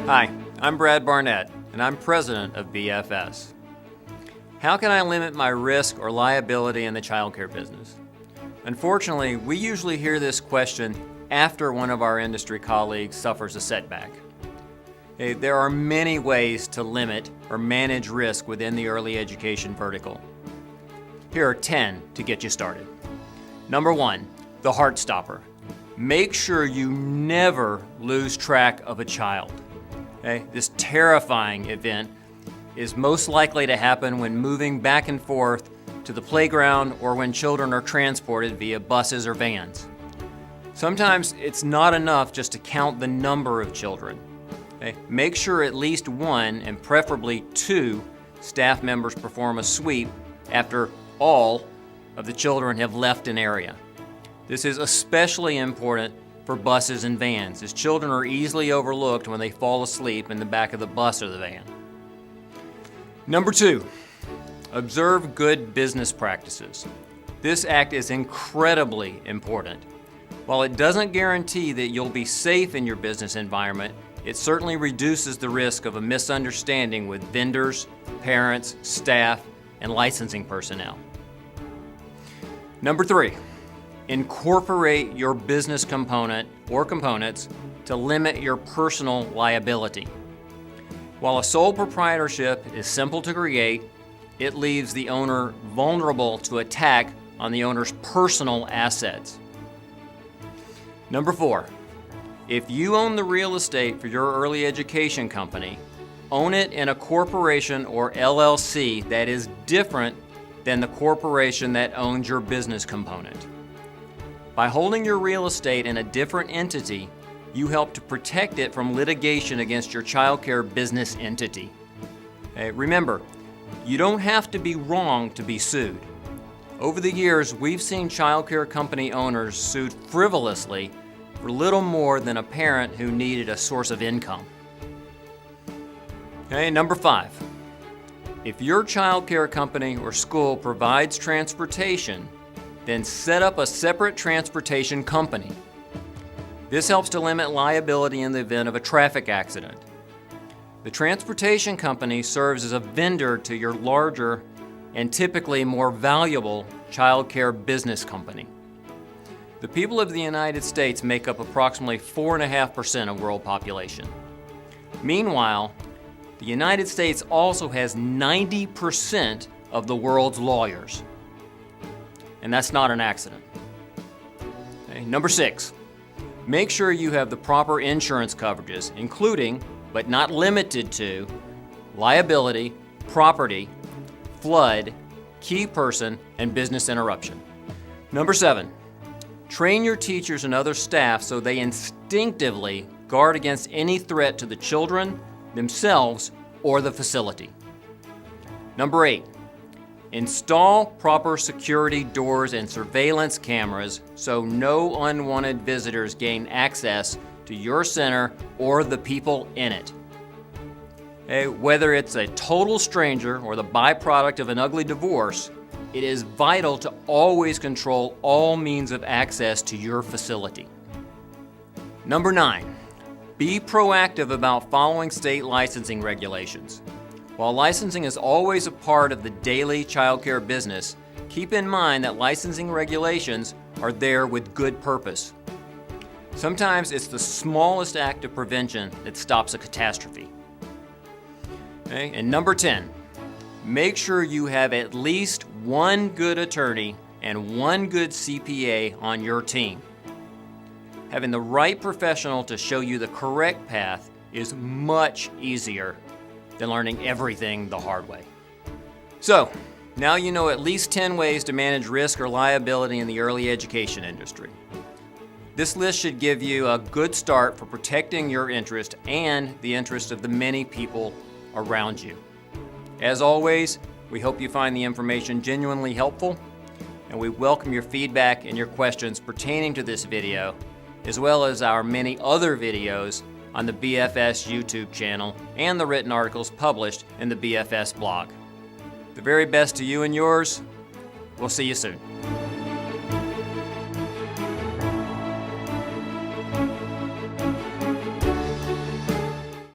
Hi, I'm Brad Barnett, and I'm president of BFS. How can I limit my risk or liability in the childcare business? Unfortunately, we usually hear this question after one of our industry colleagues suffers a setback. There are many ways to limit or manage risk within the early education vertical. Here are 10 to get you started. Number 1, the Heartstopper. Make sure you never lose track of a child. This terrifying event is most likely to happen when moving back and forth to the playground or when children are transported via buses or vans. Sometimes it's not enough just to count the number of children. Make sure at least one, and preferably two, staff members perform a sweep after all of the children have left an area. This is especially important for buses and vans, as children are easily overlooked when they fall asleep in the back of the bus or the van. Number 2, observe good business practices. This act is incredibly important. While it doesn't guarantee that you'll be safe in your business environment, it certainly reduces the risk of a misunderstanding with vendors, parents, staff, and licensing personnel. Number 3, incorporate your business component or components to limit your personal liability. While a sole proprietorship is simple to create, it leaves the owner vulnerable to attack on the owner's personal assets. Number 4, if you own the real estate for your early education company, own it in a corporation or LLC that is different than the corporation that owns your business component. By holding your real estate in a different entity, you help to protect it from litigation against your childcare business entity. Remember, you don't have to be wrong to be sued. Over the years, we've seen childcare company owners sued frivolously for little more than a parent who needed a source of income. Number 5, if your childcare company or school provides transportation, then set up a separate transportation company. This helps to limit liability in the event of a traffic accident. The transportation company serves as a vendor to your larger and typically more valuable childcare business company. The people of the United States make up approximately 4.5% of world population. Meanwhile, the United States also has 90% of the world's lawyers. And that's not an accident. Number 6, make sure you have the proper insurance coverages, including, but not limited to, liability, property, flood, key person, and business interruption. Number 7, train your teachers and other staff so they instinctively guard against any threat to the children, themselves, or the facility. Number 8, install proper security doors and surveillance cameras so no unwanted visitors gain access to your center or the people in it. Whether it's a total stranger or the byproduct of an ugly divorce, it is vital to always control all means of access to your facility. Number 9, be proactive about following state licensing regulations. While licensing is always a part of the daily childcare business, keep in mind that licensing regulations are there with good purpose. Sometimes it's the smallest act of prevention that stops a catastrophe. And number 10, make sure you have at least one good attorney and one good CPA on your team. Having the right professional to show you the correct path is much easier than learning everything the hard way. So, now you know at least 10 ways to manage risk or liability in the early education industry. This list should give you a good start for protecting your interest and the interest of the many people around you. As always, we hope you find the information genuinely helpful, and we welcome your feedback and your questions pertaining to this video, as well as our many other videos on the BFS YouTube channel and the written articles published in the BFS blog. The very best to you and yours. We'll see you soon.